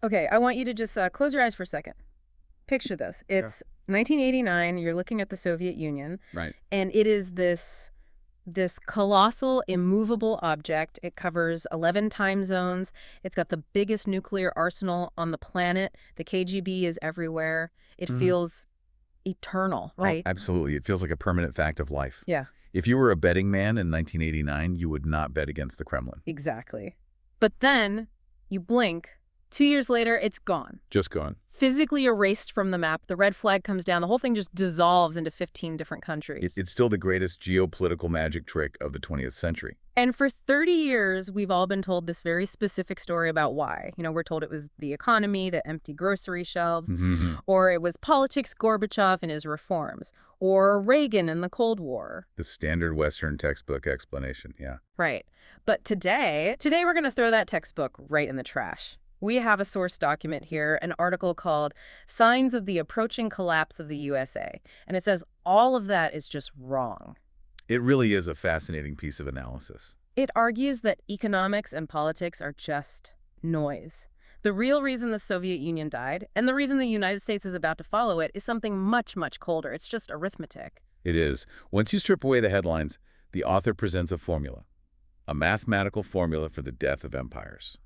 Okay, I want you to just close your eyes for a second. Picture this. It's 1989. You're looking at the Soviet Union. Right. And it is this colossal, immovable object. It covers 11 time zones. It's got the biggest nuclear arsenal on the planet. The KGB is everywhere. It feels eternal, right? Oh, absolutely. It feels like a permanent fact of life. Yeah, If you were a betting man in 1989, you would not bet against the Kremlin. exactly. But then you blink. 2 years later, it's gone. Just gone. Physically erased from the map. The red flag comes down. The whole thing just dissolves into 15 different countries. It's still the greatest geopolitical magic trick of the 20th century. And for 30 years, we've all been told this very specific story about why. You know, we're told it was the economy, the empty grocery shelves, or it was politics, Gorbachev and his reforms, or Reagan and the Cold War. The standard Western textbook explanation, yeah. Right. But today we're going to throw that textbook right in the trash. We have a source document here, an article called Signs of the Approaching Collapse of the USA. And it says all of that is just wrong. It really is a fascinating piece of analysis. It argues that economics and politics are just noise. The real reason the Soviet Union died, and the reason the United States is about to follow it, is something much, much colder. It's just arithmetic. It is. Once you strip away the headlines, the author presents a formula, a mathematical formula for the death of empires.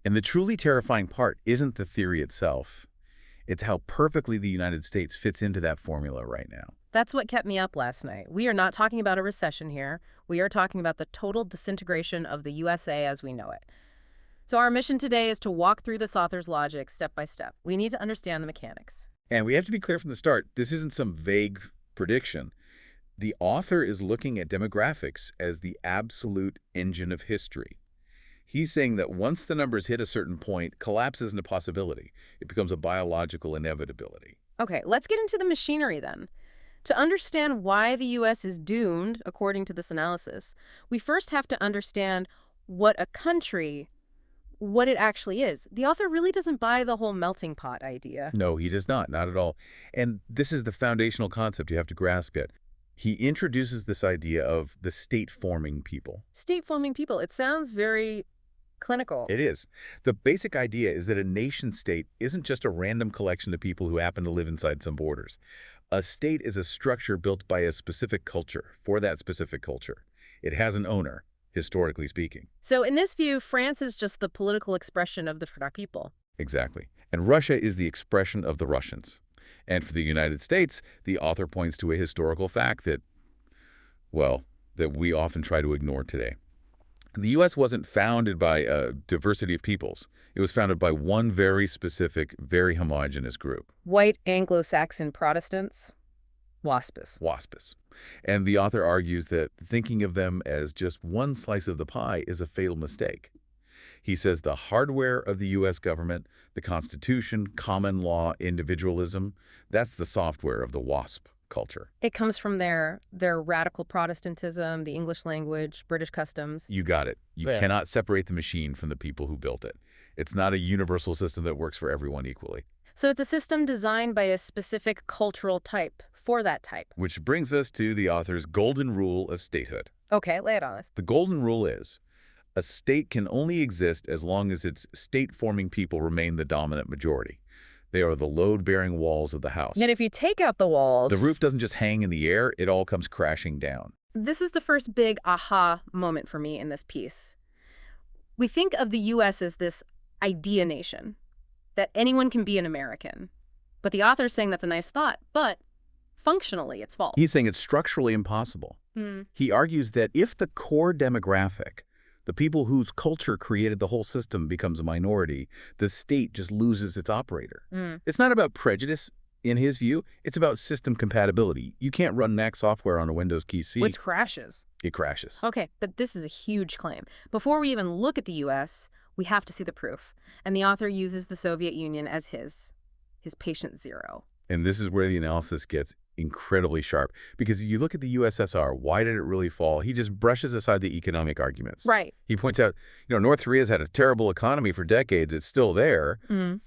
And the truly terrifying part isn't the theory itself. It's how perfectly the United States fits into that formula right now. That's what kept me up last night. We are not talking about a recession here. We are talking about the total disintegration of the USA as we know it. So our mission today is to walk through this author's logic step by step. We need to understand the mechanics. And we have to be clear from the start, this isn't some vague prediction. The author is looking at demographics as the absolute engine of history. He's saying that once the numbers hit a certain point, collapse isn't a possibility. It becomes a biological inevitability. Okay, let's get into the machinery then. To understand why the U.S. is doomed, according to this analysis, we first have to understand what a country, what it actually is. The author really doesn't buy the whole melting pot idea. No, he does not at all. And this is the foundational concept you have to grasp it. He introduces this idea of the state-forming people. State-forming people, it sounds very clinical. It is. The basic idea is that a nation-state isn't just a random collection of people who happen to live inside some borders. A state is a structure built by a specific culture, for that specific culture. It has an owner, historically speaking. So in this view, France is just the political expression of the French people. Exactly. And Russia is the expression of the Russians. And for the United States, the author points to a historical fact that, well, that we often try to ignore today. The U.S. wasn't founded by a diversity of peoples. It was founded by one very specific, very homogeneous group. White Anglo-Saxon Protestants, WASPs. And the author argues that thinking of them as just one slice of the pie is a fatal mistake. He says the hardware of the U.S. government, the Constitution, common law, individualism, that's the software of the WASP culture. It comes from their radical Protestantism, the English language, British customs. You got it. You cannot separate the machine from the people who built it. It's not a universal system that works for everyone equally. So it's a system designed by a specific cultural type, for that type. Which brings us to the author's golden rule of statehood. Okay, lay it on us. The golden rule is, a state can only exist as long as its state-forming people remain the dominant majority. They are the load-bearing walls of the house. And if you take out the walls... The roof doesn't just hang in the air, it all comes crashing down. This is the first big aha moment for me in this piece. We think of the U.S. as this idea nation, that anyone can be an American. But the author's saying that's a nice thought, but functionally it's false. He's saying it's structurally impossible. He argues that if the core demographic, the people whose culture created the whole system, becomes a minority, the state just loses its operator. It's not about prejudice, in his view. It's about system compatibility. You can't run Mac software on a Windows PC. Which crashes. It crashes. Okay, but this is a huge claim. Before we even look at the U.S., we have to see the proof. And the author uses the Soviet Union as his patient zero. And this is where the analysis gets incredibly sharp. Because if you look at the USSR, why did it really fall? He just brushes aside the economic arguments. Right. He points out, North Korea's had a terrible economy for decades. It's still there.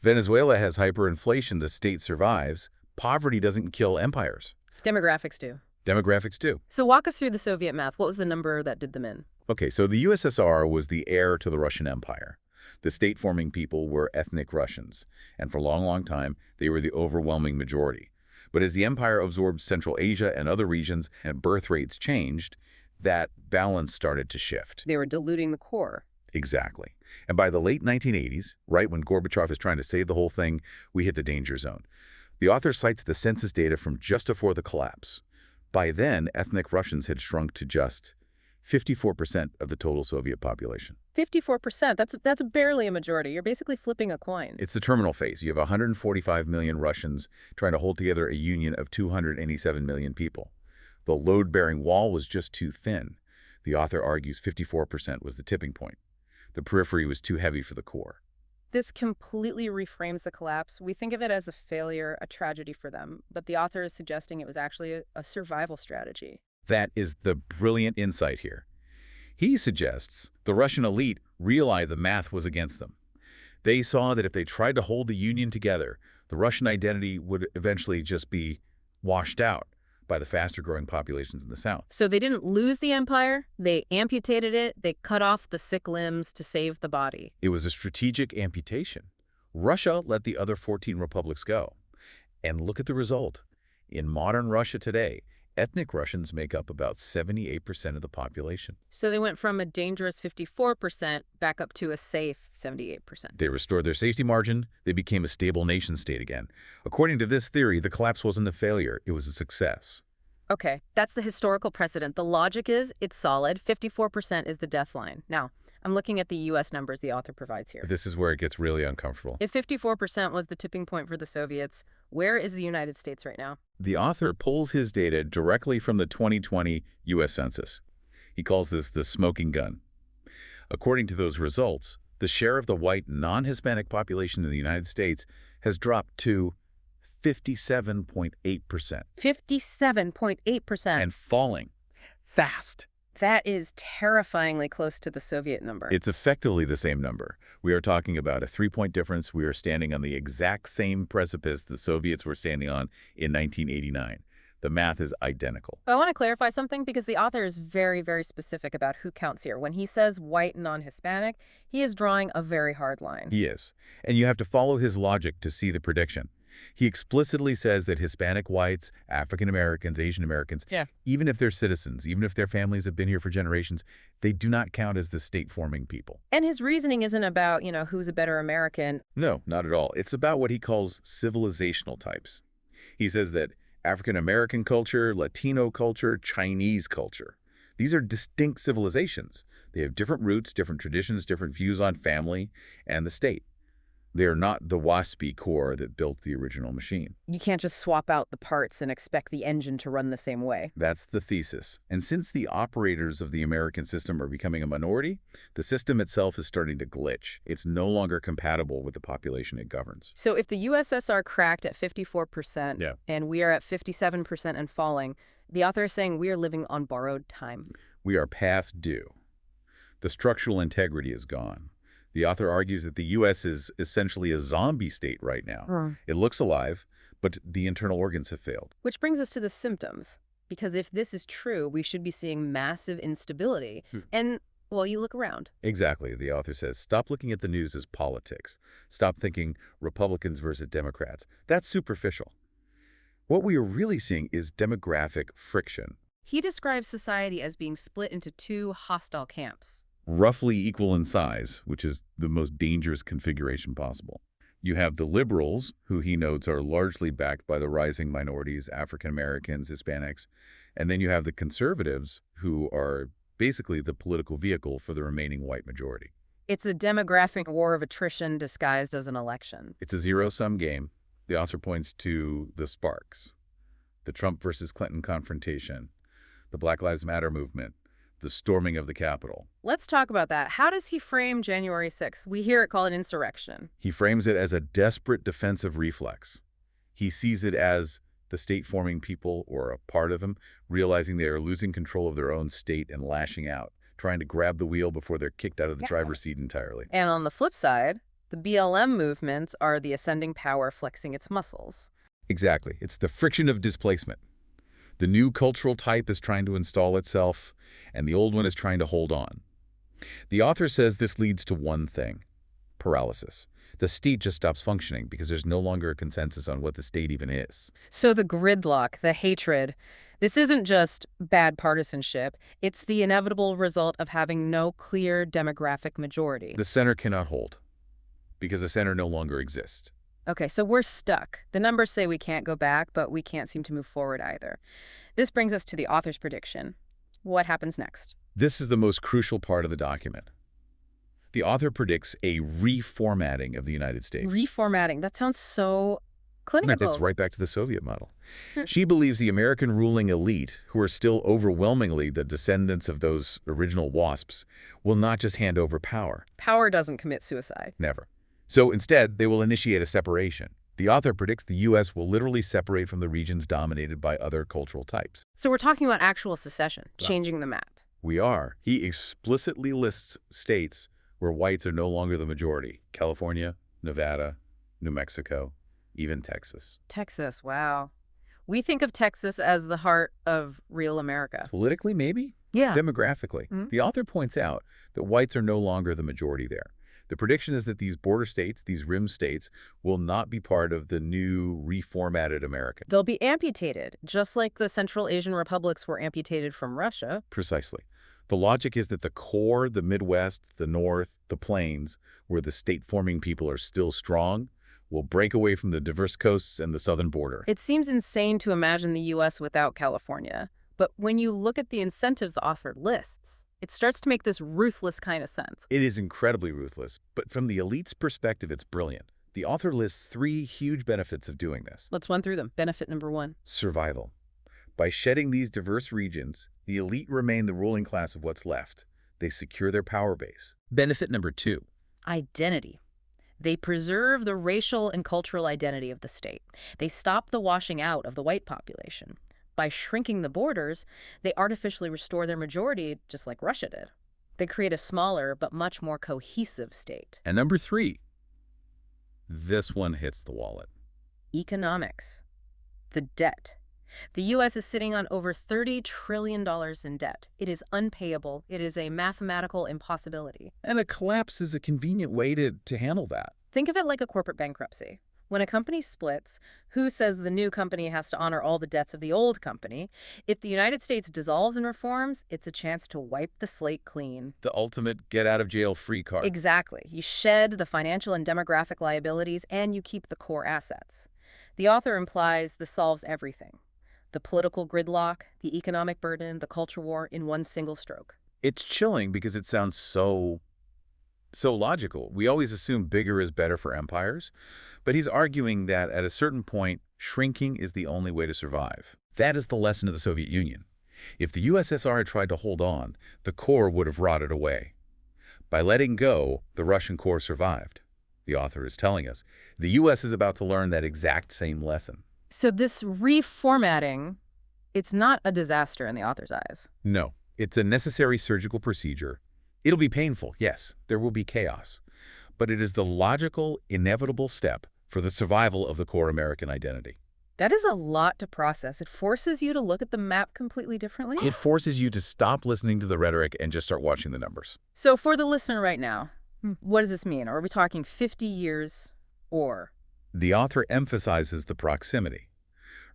Venezuela has hyperinflation. The state survives. Poverty doesn't kill empires. Demographics do. Demographics do. So walk us through the Soviet math. What was the number that did them in? Okay, so the USSR was the heir to the Russian Empire. The state-forming people were ethnic Russians, and for a long, long time, they were the overwhelming majority. But as the empire absorbed Central Asia and other regions and birth rates changed, that balance started to shift. They were diluting the core. Exactly. And by the late 1980s, right when Gorbachev is trying to save the whole thing, we hit the danger zone. The author cites the census data from just before the collapse. By then, ethnic Russians had shrunk to just 54% of the total Soviet population. 54%, that's barely a majority. You're basically flipping a coin. It's the terminal phase. You have 145 million Russians trying to hold together a union of 287 million people. The load-bearing wall was just too thin. The author argues 54% was the tipping point. The periphery was too heavy for the core. This completely reframes the collapse. We think of it as a failure, a tragedy for them, but the author is suggesting it was actually a survival strategy. That is the brilliant insight here. He suggests the Russian elite realized the math was against them. They saw that if they tried to hold the Union together, the Russian identity would eventually just be washed out by the faster-growing populations in the South. So they didn't lose the empire, they amputated it, they cut off the sick limbs to save the body. It was a strategic amputation. Russia let the other 14 republics go. And look at the result. In modern Russia today, ethnic Russians make up about 78% of the population. So they went from a dangerous 54% back up to a safe 78%. They restored their safety margin. They became a stable nation-state again. According to this theory, the collapse wasn't a failure. It was a success. Okay, that's the historical precedent. The logic is it's solid. 54% is the death line. Now, I'm looking at the U.S. numbers the author provides here. This is where it gets really uncomfortable. If 54% was the tipping point for the Soviets, where is the United States right now? The author pulls his data directly from the 2020 U.S. Census. He calls this the smoking gun. According to those results, the share of the white non-Hispanic population in the United States has dropped to 57.8%. 57.8%. And falling fast. That is terrifyingly close to the Soviet number. It's effectively the same number. We are talking about a 3-point difference. We are standing on the exact same precipice the Soviets were standing on in 1989. The math is identical. I want to clarify something because the author is very, very specific about who counts here. When he says white non-Hispanic, he is drawing a very hard line. He is. And you have to follow his logic to see the prediction. He explicitly says that Hispanic whites, African Americans, Asian Americans, even if they're citizens, even if their families have been here for generations, they do not count as the state-forming people. And his reasoning isn't about, who's a better American. No, not at all. It's about what he calls civilizational types. He says that African American culture, Latino culture, Chinese culture, these are distinct civilizations. They have different roots, different traditions, different views on family and the state. They are not the waspy core that built the original machine. You can't just swap out the parts and expect the engine to run the same way. That's the thesis. And since the operators of the American system are becoming a minority, the system itself is starting to glitch. It's no longer compatible with the population it governs. So if the USSR cracked at 54% and we are at 57% and falling, the author is saying we are living on borrowed time. We are past due. The structural integrity is gone. The author argues that the U.S. is essentially a zombie state right now. It looks alive, but the internal organs have failed. Which brings us to the symptoms. Because if this is true, we should be seeing massive instability. And, well, you look around. Exactly. The author says, stop looking at the news as politics. Stop thinking Republicans versus Democrats. That's superficial. What we are really seeing is demographic friction. He describes society as being split into two hostile camps. Roughly equal in size, which is the most dangerous configuration possible. You have the liberals, who he notes are largely backed by the rising minorities, African Americans, Hispanics, and then you have the conservatives, who are basically the political vehicle for the remaining white majority. It's a demographic war of attrition disguised as an election. It's a zero-sum game. The author points to the sparks, the Trump versus Clinton confrontation, the Black Lives Matter movement, the storming of the Capitol. Let's talk about that. How does he frame January 6th? We hear it called an insurrection. He frames it as a desperate defensive reflex. He sees it as the state-forming people, or a part of them, realizing they are losing control of their own state and lashing out, trying to grab the wheel before they're kicked out of the driver's seat entirely. And on the flip side, the BLM movements are the ascending power flexing its muscles. Exactly. It's the friction of displacement. The new cultural type is trying to install itself, and the old one is trying to hold on. The author says this leads to one thing: paralysis. The state just stops functioning because there's no longer a consensus on what the state even is. So the gridlock, the hatred, this isn't just bad partisanship. It's the inevitable result of having no clear demographic majority. The center cannot hold because the center no longer exists. Okay, so we're stuck. The numbers say we can't go back, but we can't seem to move forward either. This brings us to the author's prediction. What happens next? This is the most crucial part of the document. The author predicts a reformatting of the United States. Reformatting. That sounds so clinical. It's right back to the Soviet model. She believes the American ruling elite, who are still overwhelmingly the descendants of those original WASPs, will not just hand over power. Power doesn't commit suicide. Never. So instead, they will initiate a separation. The author predicts the U.S. will literally separate from the regions dominated by other cultural types. So we're talking about actual secession, changing the map. We are. He explicitly lists states where whites are no longer the majority. California, Nevada, New Mexico, even Texas. Texas, wow. We think of Texas as the heart of real America. Politically, maybe? Yeah. Demographically. The author points out that whites are no longer the majority there. The prediction is that these border states, these rim states, will not be part of the new reformatted America. They'll be amputated, just like the Central Asian republics were amputated from Russia. Precisely. The logic is that the core, the Midwest, the North, the Plains, where the state-forming people are still strong, will break away from the diverse coasts and the southern border. It seems insane to imagine the U.S. without California. But when you look at the incentives the author lists, it starts to make this ruthless kind of sense. It is incredibly ruthless, but from the elite's perspective, it's brilliant. The author lists 3 huge benefits of doing this. Let's run through them. Benefit number 1. Survival. By shedding these diverse regions, the elite remain the ruling class of what's left. They secure their power base. Benefit number 2. Identity. They preserve the racial and cultural identity of the state. They stop the washing out of the white population. By shrinking the borders, they artificially restore their majority, just like Russia did. They create a smaller but much more cohesive state. And number 3. This one hits the wallet. Economics. The debt. The U.S. is sitting on over $30 trillion in debt. It is unpayable. It is a mathematical impossibility. And a collapse is a convenient way to handle that. Think of it like a corporate bankruptcy. When a company splits, who says the new company has to honor all the debts of the old company? If the United States dissolves and reforms, it's a chance to wipe the slate clean. The ultimate get-out-of-jail-free card. Exactly. You shed the financial and demographic liabilities, and you keep the core assets. The author implies this solves everything. The political gridlock, the economic burden, the culture war in one single stroke. It's chilling because it sounds so logical. We always assume bigger is better for empires, but he's arguing that at a certain point, shrinking is the only way to survive. That is the lesson of the Soviet Union. If the USSR had tried to hold on, the core would have rotted away. By letting go, the Russian core survived. The author is telling us the U.S. is about to learn that exact same lesson. So this reformatting, it's not a disaster in the author's eyes. No, it's a necessary surgical procedure. It'll be painful, yes, there will be chaos. But it is the logical, inevitable step for the survival of the core American identity. That is a lot to process. It forces you to look at the map completely differently. It forces you to stop listening to the rhetoric and just start watching the numbers. So for the listener right now, what does this mean? Are we talking 50 years or? The author emphasizes the proximity.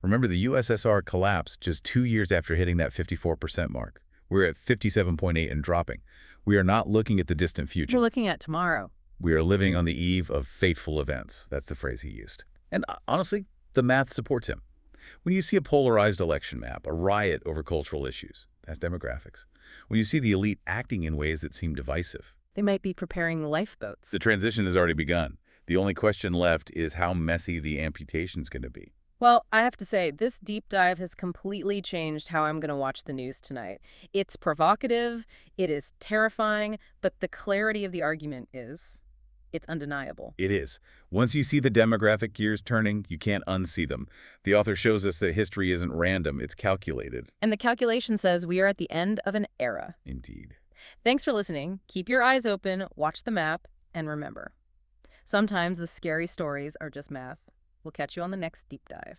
Remember, the USSR collapsed just 2 years after hitting that 54% mark. We're at 57.8 and dropping. We are not looking at the distant future. We're looking at tomorrow. We are living on the eve of fateful events. That's the phrase he used. And honestly, the math supports him. When you see a polarized election map, a riot over cultural issues, that's demographics. When you see the elite acting in ways that seem divisive, they might be preparing lifeboats. The transition has already begun. The only question left is how messy the amputation's going to be. Well, I have to say, this deep dive has completely changed how I'm going to watch the news tonight. It's provocative, it is terrifying, but the clarity of the argument it's undeniable. It is. Once you see the demographic gears turning, you can't unsee them. The author shows us that history isn't random, it's calculated. And the calculation says we are at the end of an era. Indeed. Thanks for listening. Keep your eyes open, watch the map, and remember, sometimes the scary stories are just math. We'll catch you on the next deep dive.